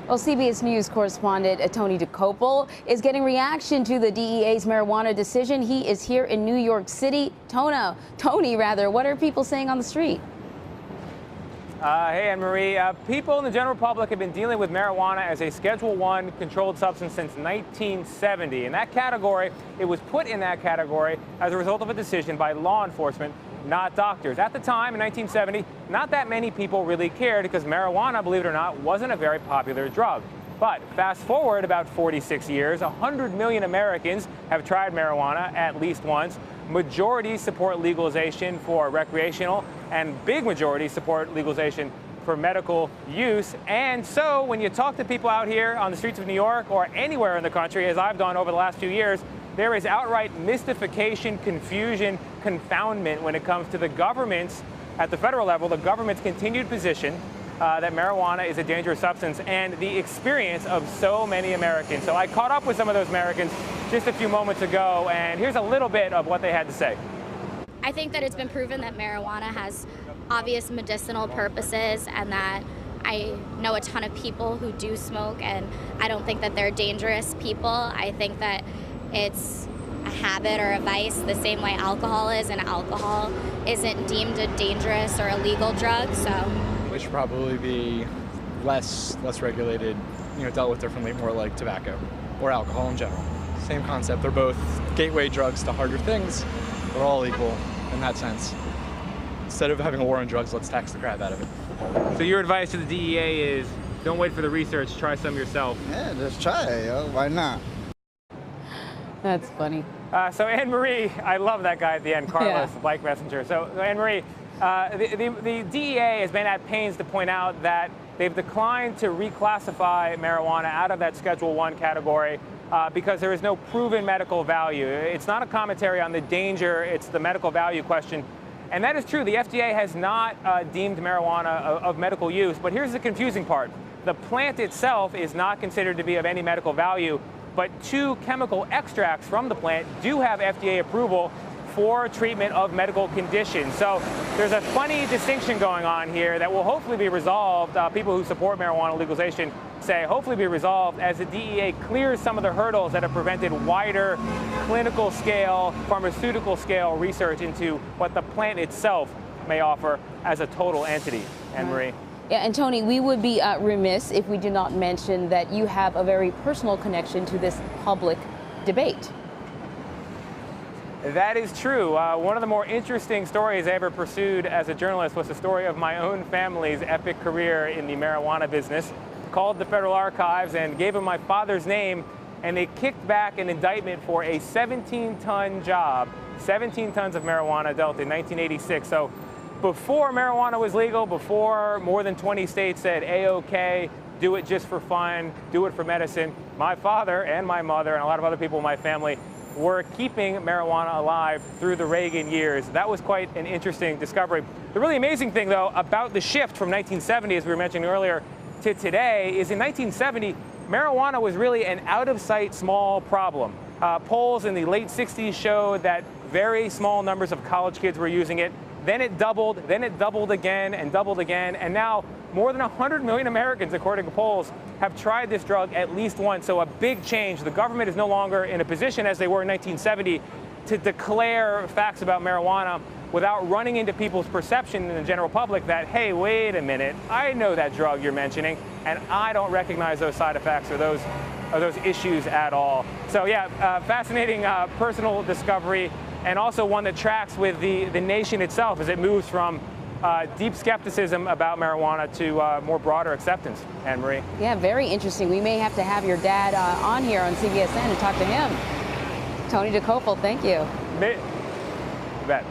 Well, CBS News correspondent Tony DeCopel is getting reaction to the DEA's marijuana decision. He is here in New York City. Tony, what are people saying on the street? Hey, Anne-Marie. People in the general public have been dealing with marijuana as a Schedule I controlled substance since 1970. In that category, it was put in that category as a result of a decision by law enforcement, not doctors. At the time, in 1970, not that many people really cared because marijuana, believe it or not, wasn't a very popular drug. But fast forward about 46 years, 100 million Americans have tried marijuana at least once. Majorities support legalization for recreational, and big majorities support legalization for medical use. And so when you talk to people out here on the streets of New York or anywhere in the country, as I've done over the last few years, there is outright mystification, confusion, confoundment when it comes to the government's, at the federal level, the government's continued position that marijuana is a dangerous substance and the experience of so many Americans. So I caught up with some of those Americans just a few moments ago, and here's a little bit of what they had to say. I think that it's been proven that marijuana has obvious medicinal purposes and that I know a ton of people who do smoke, and I don't think that they're dangerous people. I think that it's a habit or a vice the same way alcohol is, and alcohol isn't deemed a dangerous or illegal drug, so. It should probably be less regulated, dealt with differently, more like tobacco or alcohol in general. Same concept. They're both gateway drugs to harder things. They're all equal in that sense. Instead of having a war on drugs, let's tax the crap out of it. So your advice to the DEA is don't wait for the research, try some yourself. Yeah, just try it, yo. Why not? That's funny. So Anne-Marie, I love that guy at the end, Carlos, the bike messenger. So Anne-Marie, the DEA has been at pains to point out that they've declined to reclassify marijuana out of that Schedule I category because there is no proven medical value. It's not a commentary on the danger, it's the medical value question. And that is true. The FDA has not deemed marijuana of medical use. But here's the confusing part. The plant itself is not considered to be of any medical value, but two chemical extracts from the plant do have FDA approval for treatment of medical conditions. So there's a funny distinction going on here that will hopefully be resolved. People who support marijuana legalization say hopefully be resolved as the DEA clears some of the hurdles that have prevented wider clinical scale, pharmaceutical scale research into what the plant itself may offer as a total entity. Anne-Marie. Yeah, and Tony, we would be remiss if we do not mention that you have a very personal connection to this public debate. That is true. One of the more interesting stories I ever pursued as a journalist was the story of my own family's epic career in the marijuana business. Called the Federal Archives and gave them my father's name, and they kicked back an indictment for a 17-ton job, 17 tons of marijuana dealt in 1986. So before marijuana was legal, before more than 20 states said A-OK, do it just for fun, do it for medicine, my father and my mother and a lot of other people in my family were keeping marijuana alive through the Reagan years. That was quite an interesting discovery. The really amazing thing, though, about the shift from 1970, as we were mentioning earlier, to today is in 1970, marijuana was really an out-of-sight small problem. Polls in the late 60s showed that very small numbers of college kids were using it. Then it doubled again, and now more than 100 million Americans, according to polls, have tried this drug at least once. So a big change. The government is no longer in a position, as they were in 1970, to declare facts about marijuana without running into people's perception in the general public that, hey, wait a minute, I know that drug you're mentioning, and I don't recognize those side effects or those issues at all. So yeah, fascinating personal discovery, and also one that tracks with the nation itself as it moves from deep skepticism about marijuana to more broader acceptance. Anne-Marie. Yeah, very interesting. We may have to have your dad on here on CBSN and talk to him. Tony DeCopel, thank you. You bet.